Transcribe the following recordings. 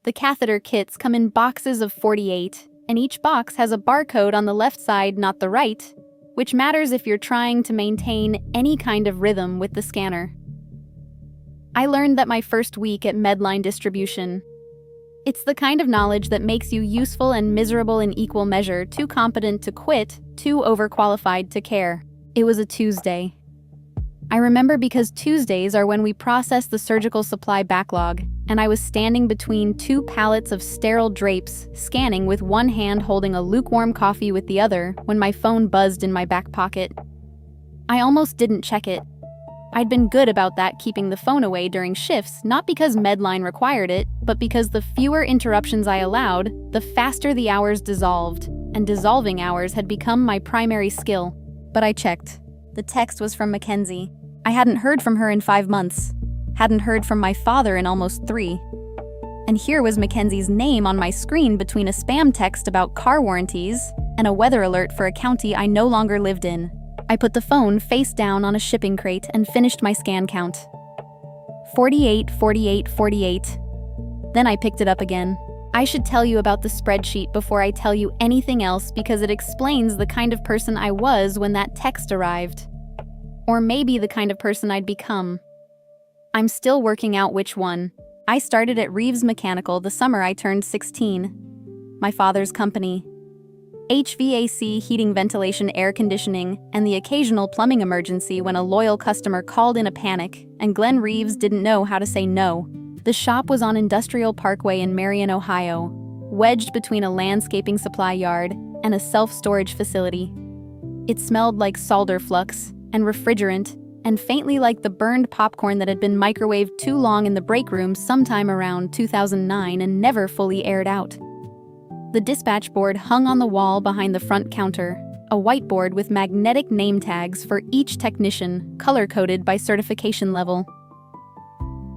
The catheter kits come in boxes of 48, and each box has a barcode on the left side, not the right, which matters if you're trying to maintain any kind of rhythm with the scanner. I learned that my first week at Medline Distribution. It's the kind of knowledge that makes you useful and miserable in equal measure, too competent to quit, too overqualified to care. It was a Tuesday. I remember because Tuesdays are when we process the surgical supply backlog, and I was standing between two pallets of sterile drapes, scanning with one hand holding a lukewarm coffee with the other, when my phone buzzed in my back pocket. I almost didn't check it. I'd been good about that, keeping the phone away during shifts, not because Medline required it, but because the fewer interruptions I allowed, the faster the hours dissolved, and dissolving hours had become my primary skill. But I checked. The text was from Mackenzie. I hadn't heard from her in 5 months. Hadn't heard from my father in almost 3. And here was Mackenzie's name on my screen between a spam text about car warranties and a weather alert for a county I no longer lived in. I put the phone face down on a shipping crate and finished my scan count. 48, 48, 48. Then I picked it up again. I should tell you about the spreadsheet before I tell you anything else, because it explains the kind of person I was when that text arrived. Or maybe the kind of person I'd become. I'm still working out which one. I started at Reeves Mechanical the summer I turned 16. My father's company. HVAC, heating, ventilation, air conditioning, and the occasional plumbing emergency when a loyal customer called in a panic, and Glenn Reeves didn't know how to say no. The shop was on Industrial Parkway in Marion, Ohio, wedged between a landscaping supply yard and a self-storage facility. It smelled like solder flux and refrigerant, and faintly like the burned popcorn that had been microwaved too long in the break room sometime around 2009 and never fully aired out. The dispatch board hung on the wall behind the front counter, a whiteboard with magnetic name tags for each technician, color-coded by certification level.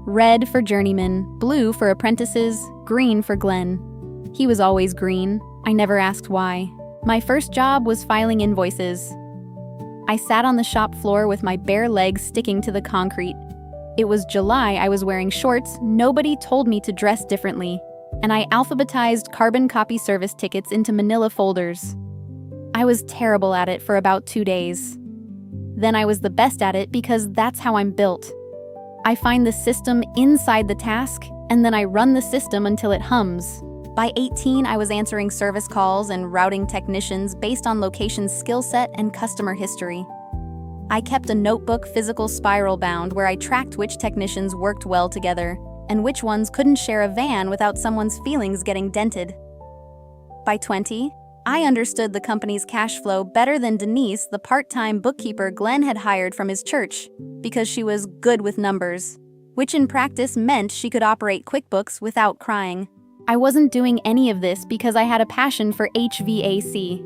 Red for journeyman, blue for apprentices, green for Glenn. He was always green. I never asked why. My first job was filing invoices. I sat on the shop floor with my bare legs sticking to the concrete. It was July, I was wearing shorts, nobody told me to dress differently, and I alphabetized carbon copy service tickets into manila folders. I was terrible at it for about 2 days. Then I was the best at it because that's how I'm built. I find the system inside the task, and then I run the system until it hums. By 18, I was answering service calls and routing technicians based on location skill set and customer history. I kept a notebook, physical spiral bound, where I tracked which technicians worked well together and which ones couldn't share a van without someone's feelings getting dented. By 20, I understood the company's cash flow better than Denise, the part-time bookkeeper Glenn had hired from his church, because she was good with numbers, which in practice meant she could operate QuickBooks without crying. I wasn't doing any of this because I had a passion for HVAC.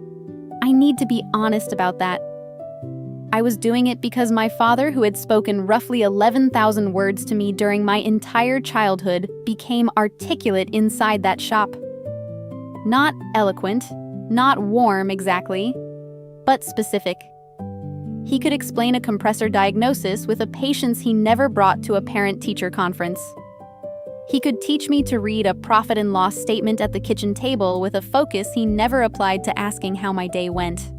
I need to be honest about that. I was doing it because my father, who had spoken roughly 11,000 words to me during my entire childhood, became articulate inside that shop. Not eloquent, not warm exactly, but specific. He could explain a compressor diagnosis with a patience he never brought to a parent-teacher conference. He could teach me to read a profit and loss statement at the kitchen table with a focus he never applied to asking how my day went.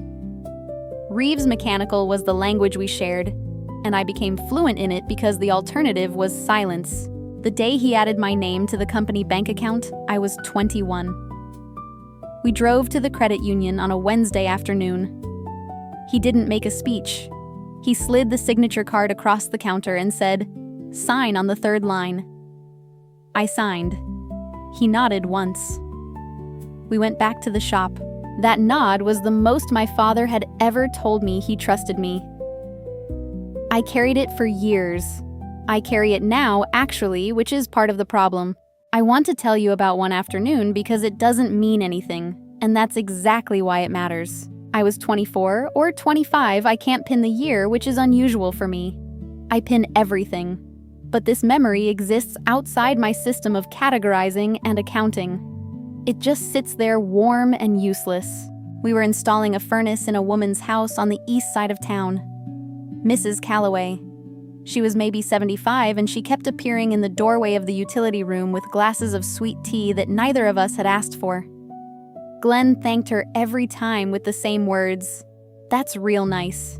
Reeves Mechanical was the language we shared, and I became fluent in it because the alternative was silence. The day he added my name to the company bank account, I was 21. We drove to the credit union on a Wednesday afternoon. He didn't make a speech. He slid the signature card across the counter and said, "Sign on the 3rd line." I signed. He nodded once. We went back to the shop. That nod was the most my father had ever told me he trusted me. I carried it for years. I carry it now, actually, which is part of the problem. I want to tell you about one afternoon because it doesn't mean anything, and that's exactly why it matters. I was 24 or 25, I can't pin the year, which is unusual for me. I pin everything. But this memory exists outside my system of categorizing and accounting. It just sits there warm and useless. We were installing a furnace in a woman's house on the east side of town. Mrs. Calloway. She was maybe 75, and she kept appearing in the doorway of the utility room with glasses of sweet tea that neither of us had asked for. Glenn thanked her every time with the same words, "That's real nice,"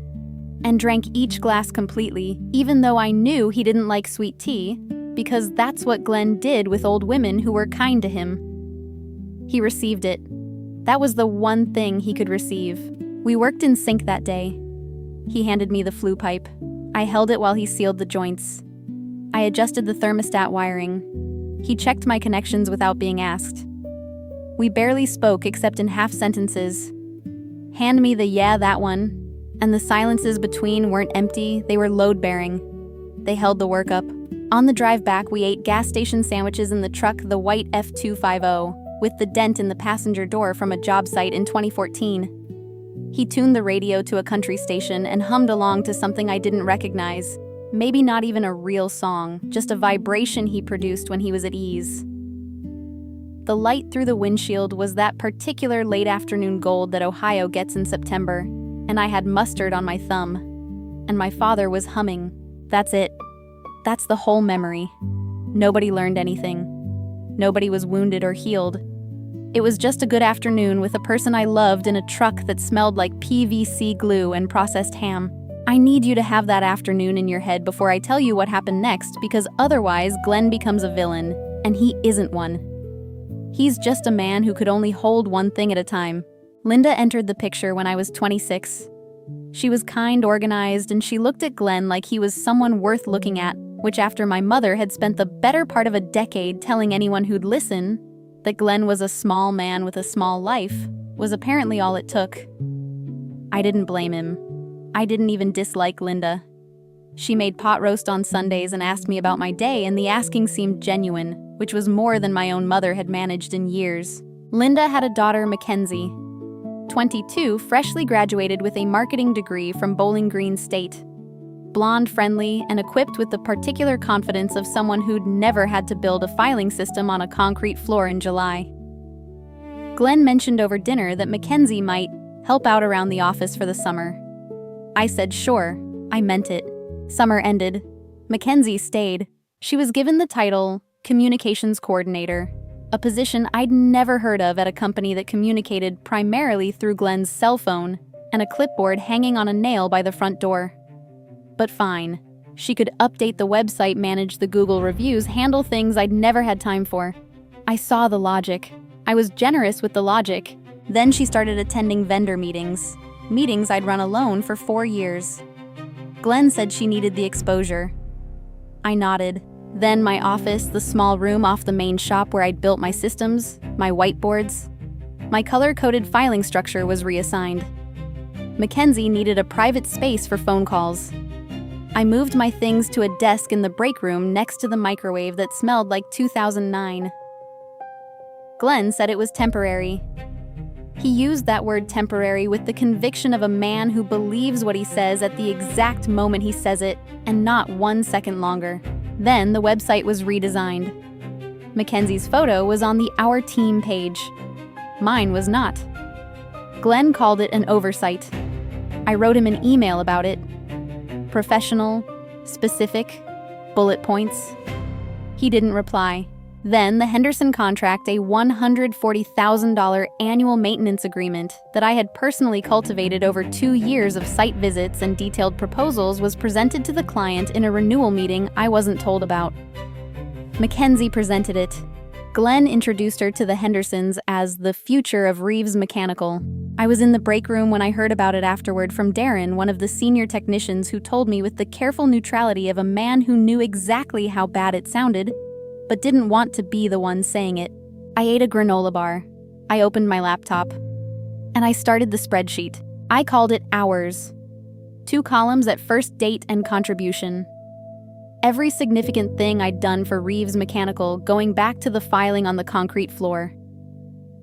and drank each glass completely, even though I knew he didn't like sweet tea, because that's what Glenn did with old women who were kind to him. He received it. That was the one thing he could receive. We worked in sync that day. He handed me the flue pipe. I held it while he sealed the joints. I adjusted the thermostat wiring. He checked my connections without being asked. We barely spoke except in half sentences. Hand me the "yeah, that one," and the silences between weren't empty, they were load-bearing. They held the work up. On the drive back, we ate gas station sandwiches in the truck, the white F250, with the dent in the passenger door from a job site in 2014. He tuned the radio to a country station and hummed along to something I didn't recognize. Maybe not even a real song, just a vibration he produced when he was at ease. The light through the windshield was that particular late afternoon gold that Ohio gets in September, and I had mustard on my thumb. And my father was humming. That's it. That's the whole memory. Nobody learned anything. Nobody was wounded or healed. It was just a good afternoon with a person I loved in a truck that smelled like PVC glue and processed ham. I need you to have that afternoon in your head before I tell you what happened next, because otherwise Glenn becomes a villain, and he isn't one. He's just a man who could only hold one thing at a time. Linda entered the picture when I was 26. She was kind, organized, and she looked at Glenn like he was someone worth looking at, which after my mother had spent the better part of a decade telling anyone who'd listen that Glenn was a small man with a small life, was apparently all it took. I didn't blame him. I didn't even dislike Linda. She made pot roast on Sundays and asked me about my day, and the asking seemed genuine, which was more than my own mother had managed in years. Linda had a daughter, Mackenzie, 22, freshly graduated with a marketing degree from Bowling Green State. Blonde, friendly, and equipped with the particular confidence of someone who'd never had to build a filing system on a concrete floor in July. Glenn mentioned over dinner that Mackenzie might help out around the office for the summer. I said sure. I meant it. Summer ended. Mackenzie stayed. She was given the title Communications Coordinator, a position I'd never heard of at a company that communicated primarily through Glenn's cell phone and a clipboard hanging on a nail by the front door. But fine. She could update the website, manage the Google reviews, handle things I'd never had time for. I saw the logic. I was generous with the logic. Then she started attending vendor meetings I'd run alone for 4 years. Glenn said she needed the exposure. I nodded. Then my office, the small room off the main shop where I'd built my systems, my whiteboards. My color-coded filing structure was reassigned. Mackenzie needed a private space for phone calls. I moved my things to a desk in the break room next to the microwave that smelled like 2009. Glenn said it was temporary. He used that word temporary with the conviction of a man who believes what he says at the exact moment he says it, and not 1 second longer. Then the website was redesigned. Mackenzie's photo was on the Our Team page. Mine was not. Glenn called it an oversight. I wrote him an email about it. Professional, specific, bullet points. He didn't reply. Then the Henderson contract, a $140,000 annual maintenance agreement that I had personally cultivated over 2 years of site visits and detailed proposals, was presented to the client in a renewal meeting I wasn't told about. Mackenzie presented it. Glenn introduced her to the Hendersons as the future of Reeves Mechanical. I was in the break room when I heard about it afterward from Darren, one of the senior technicians, who told me with the careful neutrality of a man who knew exactly how bad it sounded, but didn't want to be the one saying it. I ate a granola bar. I opened my laptop. And I started the spreadsheet. I called it Hours. 2 columns at first, date and contribution. Every significant thing I'd done for Reeves Mechanical, going back to the filing on the concrete floor.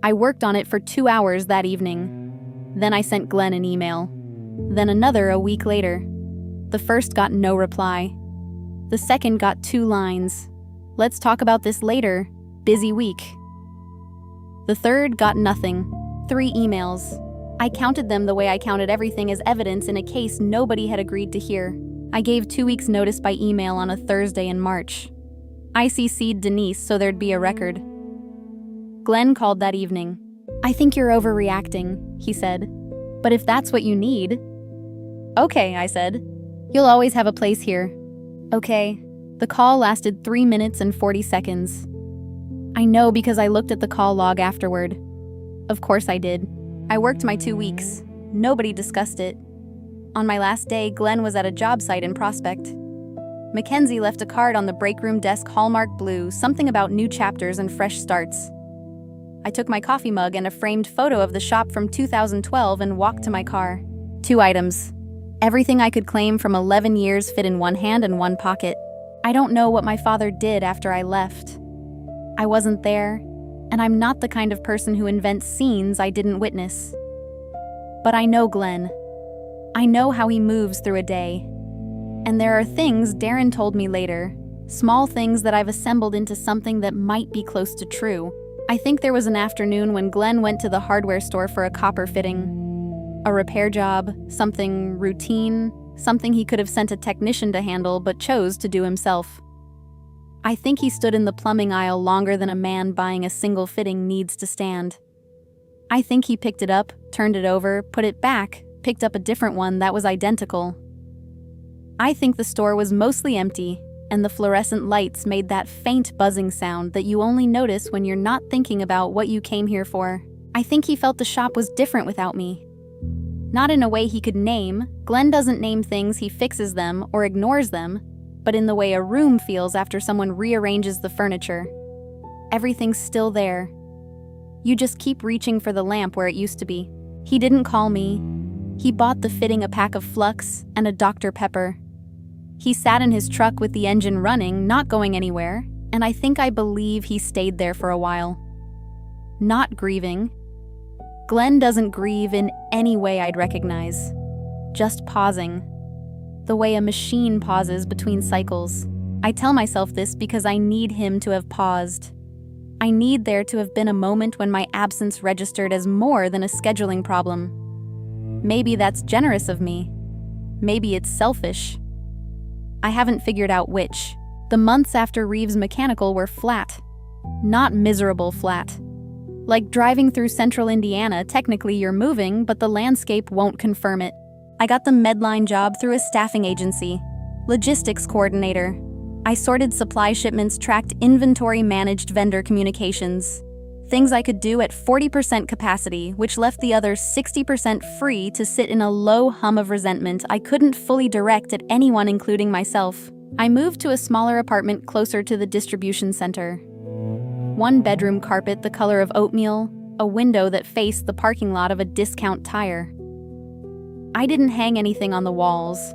I worked on it for 2 hours that evening. Then I sent Glenn an email. Then another a week later. The first got no reply. The second got 2 lines. Let's talk about this later. Busy week. The third got nothing. 3 emails. I counted them the way I counted everything as evidence in a case nobody had agreed to hear. I gave 2 weeks' notice by email on a Thursday in March. I CC'd Denise so there'd be a record. Glenn called that evening. "I think you're overreacting," he said. "But if that's what you need..." "Okay," I said. "You'll always have a place here." "Okay." The call lasted 3 minutes and 40 seconds. I know because I looked at the call log afterward. Of course I did. I worked my 2 weeks. Nobody discussed it. On my last day, Glenn was at a job site in Prospect. Mackenzie left a card on the break room desk hallmarked blue, something about new chapters and fresh starts. I took my coffee mug and a framed photo of the shop from 2012 and walked to my car. 2 items. Everything I could claim from 11 years fit in one hand and one pocket. I don't know what my father did after I left. I wasn't there, and I'm not the kind of person who invents scenes I didn't witness. But I know Glenn. I know how he moves through a day. And there are things Darren told me later, small things that I've assembled into something that might be close to true. I think there was an afternoon when Glenn went to the hardware store for a copper fitting. A repair job, something routine, something he could have sent a technician to handle but chose to do himself. I think he stood in the plumbing aisle longer than a man buying a single fitting needs to stand. I think he picked it up, turned it over, put it back, picked up a different one that was identical. I think the store was mostly empty, and the fluorescent lights made that faint buzzing sound that you only notice when you're not thinking about what you came here for. I think he felt the shop was different without me. Not in a way he could name. Glenn doesn't name things, he fixes them or ignores them, but in the way a room feels after someone rearranges the furniture. Everything's still there. You just keep reaching for the lamp where it used to be. He didn't call me. He bought the fitting a pack of Flux and a Dr. Pepper. He sat in his truck with the engine running, not going anywhere, and I believe he stayed there for a while. Not grieving. Glenn doesn't grieve in any way I'd recognize. Just pausing. The way a machine pauses between cycles. I tell myself this because I need him to have paused. I need there to have been a moment when my absence registered as more than a scheduling problem. Maybe that's generous of me. Maybe it's selfish. I haven't figured out which. The months after Reeves Mechanical were flat. Not miserable flat. Like driving through central Indiana, technically you're moving, but the landscape won't confirm it. I got the Medline job through a staffing agency. Logistics coordinator. I sorted supply shipments, tracked inventory, managed vendor communications. Things I could do at 40% capacity, which left the other 60% free to sit in a low hum of resentment I couldn't fully direct at anyone, including myself. I moved to a smaller apartment closer to the distribution center. 1-bedroom carpet the color of oatmeal, a window that faced the parking lot of a discount tire. I didn't hang anything on the walls.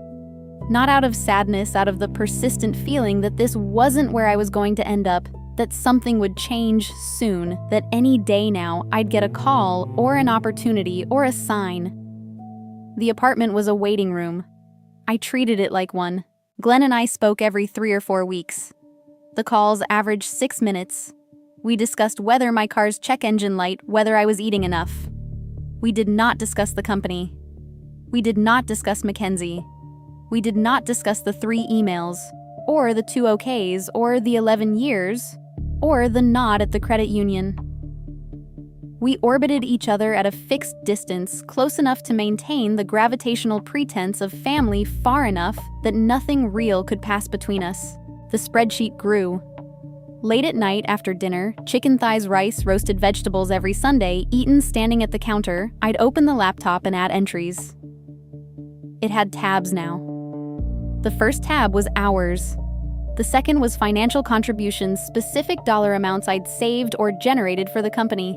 Not out of sadness, out of the persistent feeling that this wasn't where I was going to end up, that something would change soon, that any day now I'd get a call or an opportunity or a sign. The apartment was a waiting room. I treated it like one. Glenn and I spoke every 3 or 4 weeks. The calls averaged 6 minutes. We discussed whether my car's check engine light, whether I was eating enough. We did not discuss the company. We did not discuss Mackenzie. We did not discuss the 3 emails, or the 2 OKs, or the 11 years, or the nod at the credit union. We orbited each other at a fixed distance, close enough to maintain the gravitational pretense of family far enough that nothing real could pass between us. The spreadsheet grew. Late at night after dinner, chicken thighs, rice, roasted vegetables every Sunday, eaten standing at the counter, I'd open the laptop and add entries. It had tabs now. The first tab was hours. The second was financial contributions, specific dollar amounts I'd saved or generated for the company.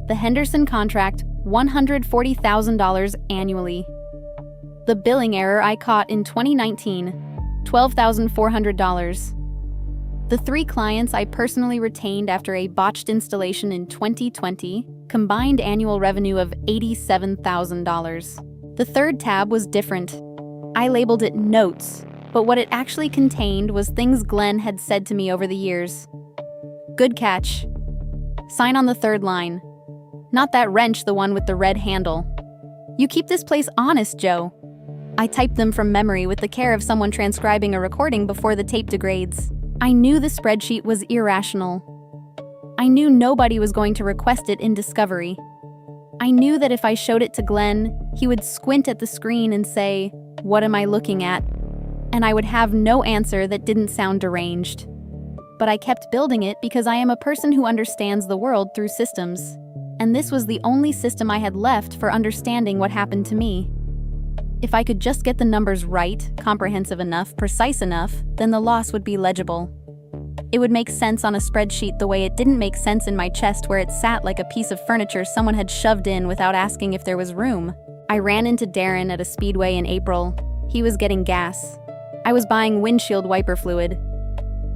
The Henderson contract, $140,000 annually. The billing error I caught in 2019, $12,400. The 3 clients I personally retained after a botched installation in 2020, combined annual revenue of $87,000. The third tab was different. I labeled it Notes, but what it actually contained was things Glenn had said to me over the years. Good catch. Sign on the 3rd line. Not that wrench, the one with the red handle. You keep this place honest, Joe. I typed them from memory with the care of someone transcribing a recording before the tape degrades. I knew the spreadsheet was irrational. I knew nobody was going to request it in Discovery. I knew that if I showed it to Glenn, he would squint at the screen and say, "What am I looking at?" And I would have no answer that didn't sound deranged. But I kept building it because I am a person who understands the world through systems. And this was the only system I had left for understanding what happened to me. If I could just get the numbers right, comprehensive enough, precise enough, then the loss would be legible. It would make sense on a spreadsheet the way it didn't make sense in my chest where it sat like a piece of furniture someone had shoved in without asking if there was room. I ran into Darren at a speedway in April. He was getting gas. I was buying windshield wiper fluid.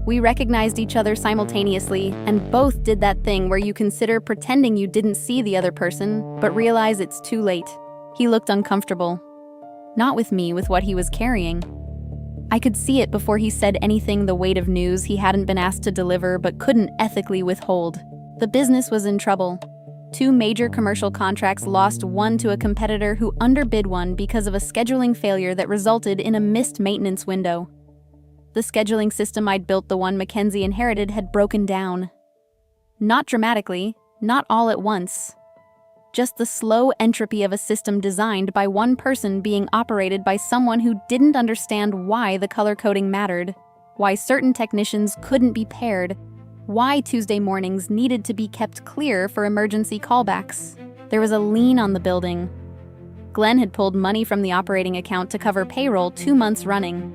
We recognized each other simultaneously and both did that thing where you consider pretending you didn't see the other person, but realize it's too late. He looked uncomfortable. Not with me, with what he was carrying. I could see it before he said anything, the weight of news he hadn't been asked to deliver but couldn't ethically withhold. The business was in trouble. 2 major commercial contracts lost, one to a competitor who underbid one because of a scheduling failure that resulted in a missed maintenance window. The scheduling system I'd built, the one Mackenzie inherited, had broken down. Not dramatically, not all at once. Just the slow entropy of a system designed by one person being operated by someone who didn't understand why the color coding mattered, why certain technicians couldn't be paired, why Tuesday mornings needed to be kept clear for emergency callbacks. There was a lien on the building. Glenn had pulled money from the operating account to cover payroll 2 months running.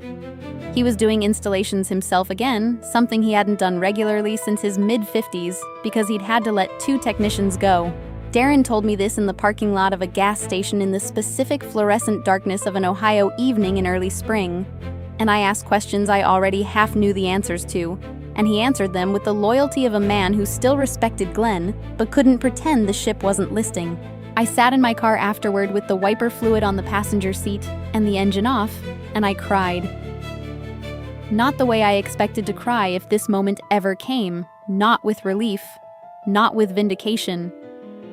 He was doing installations himself again, something he hadn't done regularly since his mid-50s because he'd had to let 2 technicians go. Darren told me this in the parking lot of a gas station in the specific fluorescent darkness of an Ohio evening in early spring. And I asked questions I already half knew the answers to, and he answered them with the loyalty of a man who still respected Glenn, but couldn't pretend the ship wasn't listing. I sat in my car afterward with the wiper fluid on the passenger seat and the engine off, and I cried. Not the way I expected to cry if this moment ever came, not with relief, not with vindication,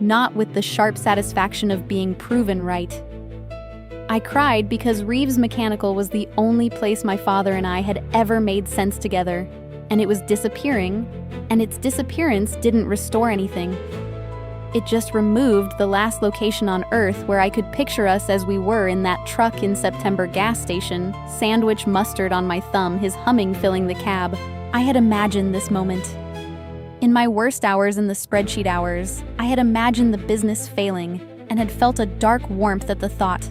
not with the sharp satisfaction of being proven right. I cried because Reeves Mechanical was the only place my father and I had ever made sense together, and it was disappearing, and its disappearance didn't restore anything. It just removed the last location on Earth where I could picture us as we were in that truck in September gas station, sandwich mustard on my thumb, his humming filling the cab. I had imagined this moment. In my worst hours and the spreadsheet hours, I had imagined the business failing and had felt a dark warmth at the thought.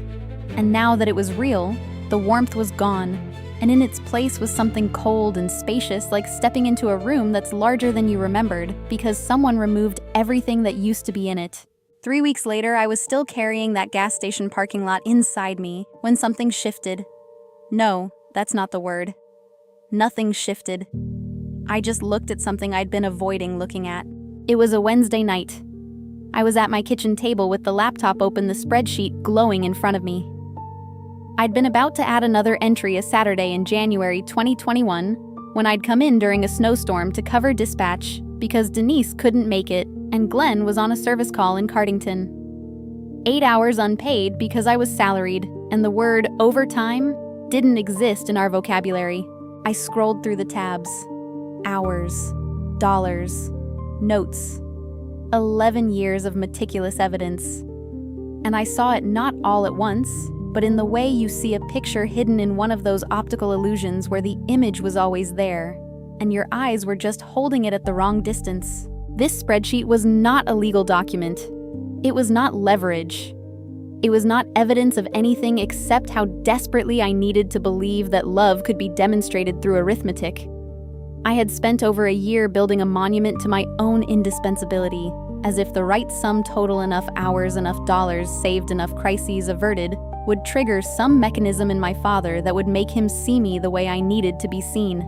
And now that it was real, the warmth was gone, and in its place was something cold and spacious, like stepping into a room that's larger than you remembered because someone removed everything that used to be in it. 3 weeks later, I was still carrying that gas station parking lot inside me when something shifted. No, that's not the word. Nothing shifted. I just looked at something I'd been avoiding looking at. It was a Wednesday night. I was at my kitchen table with the laptop open, the spreadsheet glowing in front of me. I'd been about to add another entry a Saturday in January 2021 when I'd come in during a snowstorm to cover dispatch because Denise couldn't make it and Glenn was on a service call in Cardington. 8 hours unpaid because I was salaried, and the word overtime didn't exist in our vocabulary. I scrolled through the tabs. Hours, dollars, notes, 11 years of meticulous evidence. And I saw it not all at once, but in the way you see a picture hidden in one of those optical illusions where the image was always there, and your eyes were just holding it at the wrong distance. This spreadsheet was not a legal document. It was not leverage. It was not evidence of anything except how desperately I needed to believe that love could be demonstrated through arithmetic. I had spent over a year building a monument to my own indispensability, as if the right sum total, enough hours, enough dollars saved, enough crises averted, would trigger some mechanism in my father that would make him see me the way I needed to be seen.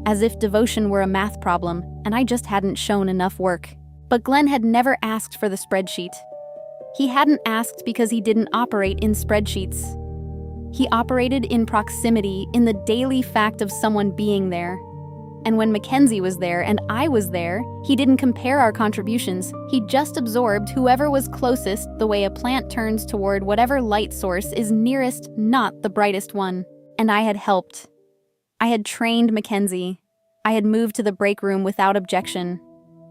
As if devotion were a math problem, and I just hadn't shown enough work. But Glenn had never asked for the spreadsheet. He hadn't asked because he didn't operate in spreadsheets. He operated in proximity, in the daily fact of someone being there. And when Mackenzie was there and I was there, he didn't compare our contributions. He just absorbed whoever was closest, the way a plant turns toward whatever light source is nearest, not the brightest one. And I had helped. I had trained Mackenzie. I had moved to the break room without objection.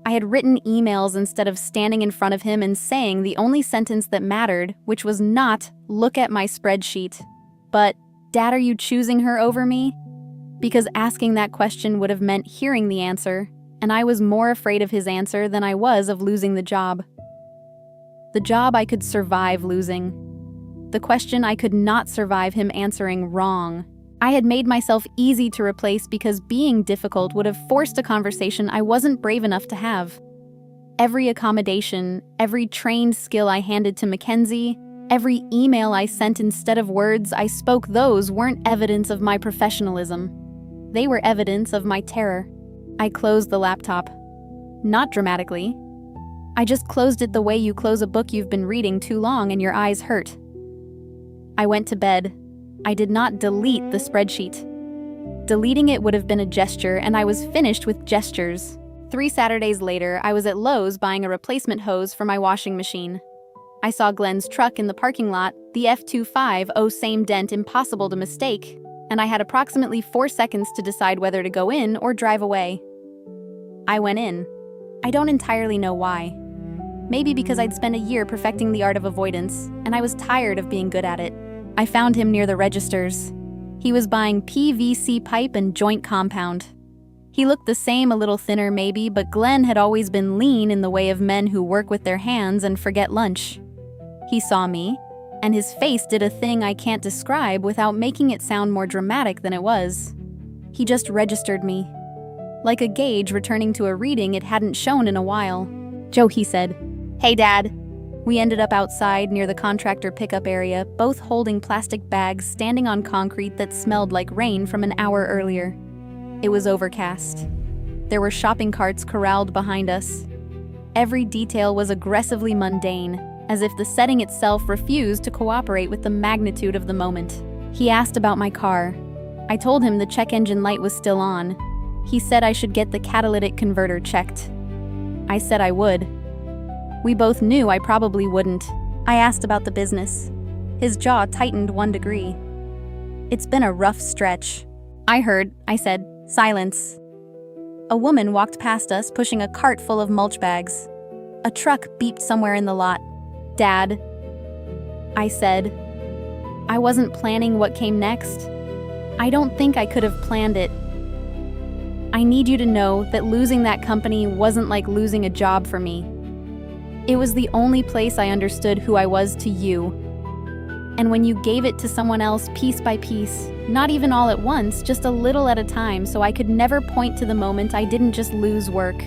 I had written emails instead of standing in front of him and saying the only sentence that mattered, which was not, "Look at my spreadsheet," but, "Dad, are you choosing her over me?" Because asking that question would have meant hearing the answer, and I was more afraid of his answer than I was of losing the job. The job I could survive losing. The question I could not survive him answering wrong. I had made myself easy to replace because being difficult would have forced a conversation I wasn't brave enough to have. Every accommodation, every trained skill I handed to Mackenzie, every email I sent instead of words I spoke, those weren't evidence of my professionalism. They were evidence of my terror. I closed the laptop. Not dramatically. I just closed it the way you close a book you've been reading too long and your eyes hurt. I went to bed. I did not delete the spreadsheet. Deleting it would have been a gesture, and I was finished with gestures. 3 Saturdays later, I was at Lowe's buying a replacement hose for my washing machine. I saw Glenn's truck in the parking lot, the F250, same dent, impossible to mistake, and I had approximately 4 seconds to decide whether to go in or drive away. I went in. I don't entirely know why. Maybe because I'd spent a year perfecting the art of avoidance, and I was tired of being good at it. I found him near the registers. He was buying PVC pipe and joint compound. He looked the same, a little thinner maybe, but Glenn had always been lean in the way of men who work with their hands and forget lunch. He saw me, and his face did a thing I can't describe without making it sound more dramatic than it was. He just registered me. Like a gauge returning to a reading it hadn't shown in a while. "Joe," he said. "Hey, Dad." We ended up outside near the contractor pickup area, both holding plastic bags standing on concrete that smelled like rain from an hour earlier. It was overcast. There were shopping carts corralled behind us. Every detail was aggressively mundane, as if the setting itself refused to cooperate with the magnitude of the moment. He asked about my car. I told him the check engine light was still on. He said I should get the catalytic converter checked. I said I would. We both knew I probably wouldn't. I asked about the business. His jaw tightened 1 degree. "It's been a rough stretch." I said, "Silence." A woman walked past us pushing a cart full of mulch bags. A truck beeped somewhere in the lot. "Dad," I said. I wasn't planning what came next. I don't think I could have planned it. I need you to know that losing that company wasn't like losing a job for me. It was the only place I understood who I was to you. And when you gave it to someone else piece by piece, not even all at once, just a little at a time, so I could never point to the moment I didn't just lose work.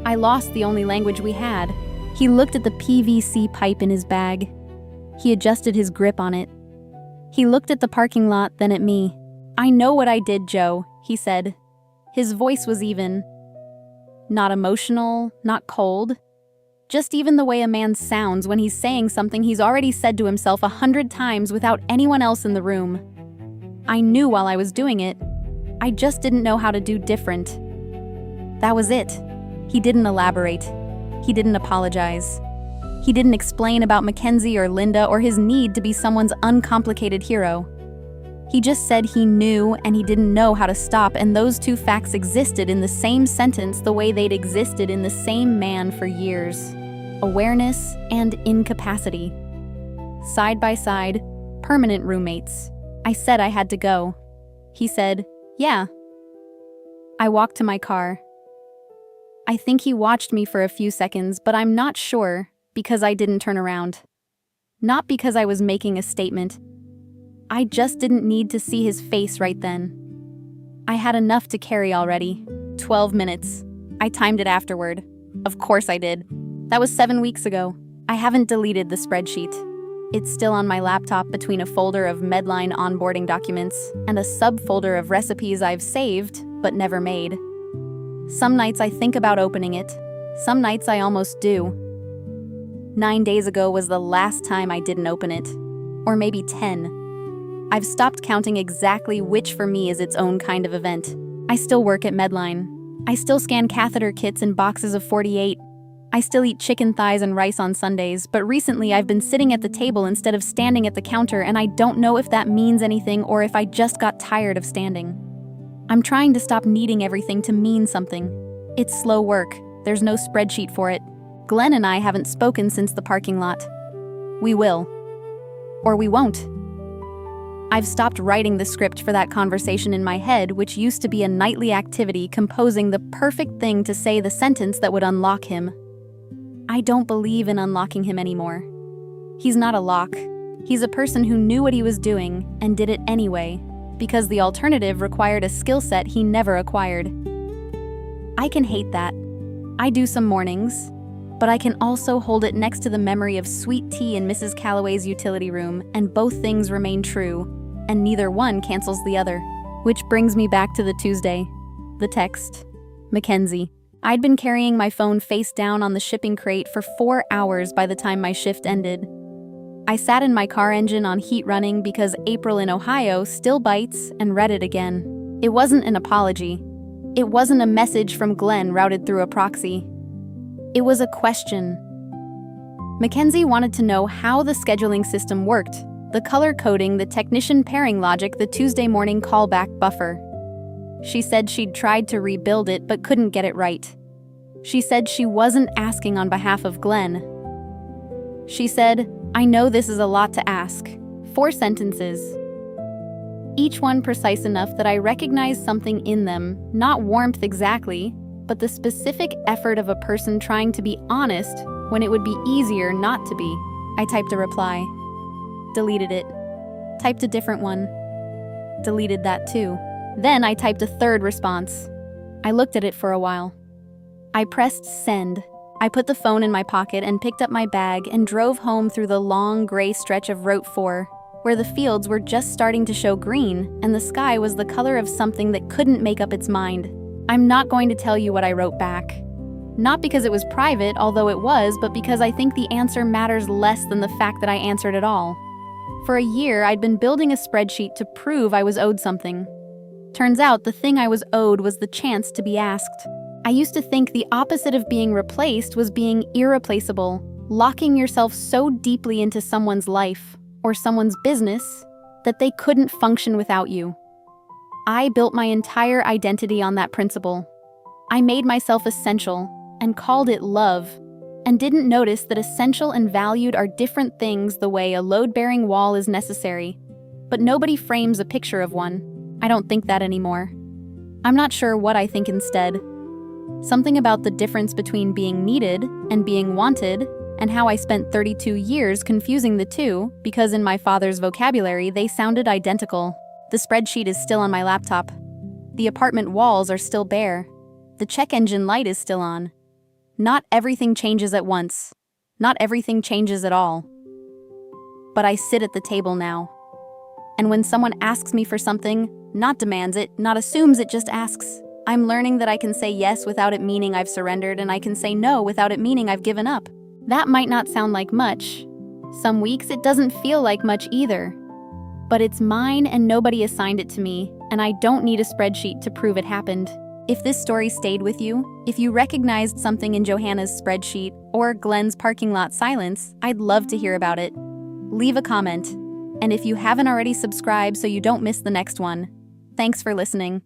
I lost the only language we had. He looked at the PVC pipe in his bag. He adjusted his grip on it. He looked at the parking lot, then at me. "I know what I did, Joe," he said. His voice was even. Not emotional, not cold. Just even the way a man sounds when he's saying something he's already said to himself 100 times without anyone else in the room. I knew while I was doing it. I just didn't know how to do different. That was it. He didn't elaborate. He didn't apologize. He didn't explain about Mackenzie or Linda or his need to be someone's uncomplicated hero. He just said he knew and he didn't know how to stop, and those two facts existed in the same sentence the way they'd existed in the same man for years. Awareness and incapacity. Side by side, permanent roommates. I said I had to go. He said, "Yeah." I walked to my car. I think he watched me for a few seconds, but I'm not sure, because I didn't turn around. Not because I was making a statement. I just didn't need to see his face right then. I had enough to carry already. 12 minutes. I timed it afterward. Of course I did. That was 7 weeks ago. I haven't deleted the spreadsheet. It's still on my laptop between a folder of Medline onboarding documents and a subfolder of recipes I've saved but never made. Some nights I think about opening it. Some nights I almost do. 9 days ago was the last time I didn't open it. Or maybe 10. I've stopped counting exactly which for me is its own kind of event. I still work at Medline. I still scan catheter kits in boxes of 48. I still eat chicken thighs and rice on Sundays, but recently I've been sitting at the table instead of standing at the counter, and I don't know if that means anything or if I just got tired of standing. I'm trying to stop needing everything to mean something. It's slow work. There's no spreadsheet for it. Glenn and I haven't spoken since the parking lot. We will. Or we won't. I've stopped writing the script for that conversation in my head, which used to be a nightly activity composing the perfect thing to say the sentence that would unlock him. I don't believe in unlocking him anymore. He's not a lock. He's a person who knew what he was doing and did it anyway, because the alternative required a skill set he never acquired. I can hate that. I do some mornings, but I can also hold it next to the memory of sweet tea in Mrs. Calloway's utility room, and both things remain true, and neither one cancels the other. Which brings me back to the Tuesday. The text. Mackenzie. I'd been carrying my phone face down on the shipping crate for 4 hours by the time my shift ended. I sat in my car engine on heat running because April in Ohio still bites and read it again. It wasn't an apology. It wasn't a message from Glenn routed through a proxy. It was a question. Mackenzie wanted to know how the scheduling system worked, the color coding, the technician pairing logic, the Tuesday morning callback buffer. She said she'd tried to rebuild it but couldn't get it right. She said she wasn't asking on behalf of Glenn. She said, I know this is a lot to ask. 4 sentences. Each one precise enough that I recognized something in them, not warmth exactly, but the specific effort of a person trying to be honest when it would be easier not to be. I typed a reply. Deleted it. Typed a different one. Deleted that too. Then I typed a third response. I looked at it for a while. I pressed send. I put the phone in my pocket and picked up my bag and drove home through the long gray stretch of Route 4, where the fields were just starting to show green and the sky was the color of something that couldn't make up its mind. I'm not going to tell you what I wrote back. Not because it was private, although it was, but because I think the answer matters less than the fact that I answered at all. For a year, I'd been building a spreadsheet to prove I was owed something. Turns out the thing I was owed was the chance to be asked. I used to think the opposite of being replaced was being irreplaceable, locking yourself so deeply into someone's life or someone's business that they couldn't function without you. I built my entire identity on that principle. I made myself essential and called it love, and didn't notice that essential and valued are different things the way a load-bearing wall is necessary. But nobody frames a picture of one. I don't think that anymore. I'm not sure what I think instead. Something about the difference between being needed and being wanted, and how I spent 32 years confusing the two because in my father's vocabulary they sounded identical. The spreadsheet is still on my laptop. The apartment walls are still bare. The check engine light is still on. Not everything changes at once. Not everything changes at all. But I sit at the table now. And when someone asks me for something, not demands it, not assumes it, just asks, I'm learning that I can say yes without it meaning I've surrendered, and I can say no without it meaning I've given up. That might not sound like much. Some weeks it doesn't feel like much either. But it's mine and nobody assigned it to me, and I don't need a spreadsheet to prove it happened. If this story stayed with you, if you recognized something in Johanna's spreadsheet or Glenn's parking lot silence, I'd love to hear about it. Leave a comment. And if you haven't already subscribed so you don't miss the next one, thanks for listening.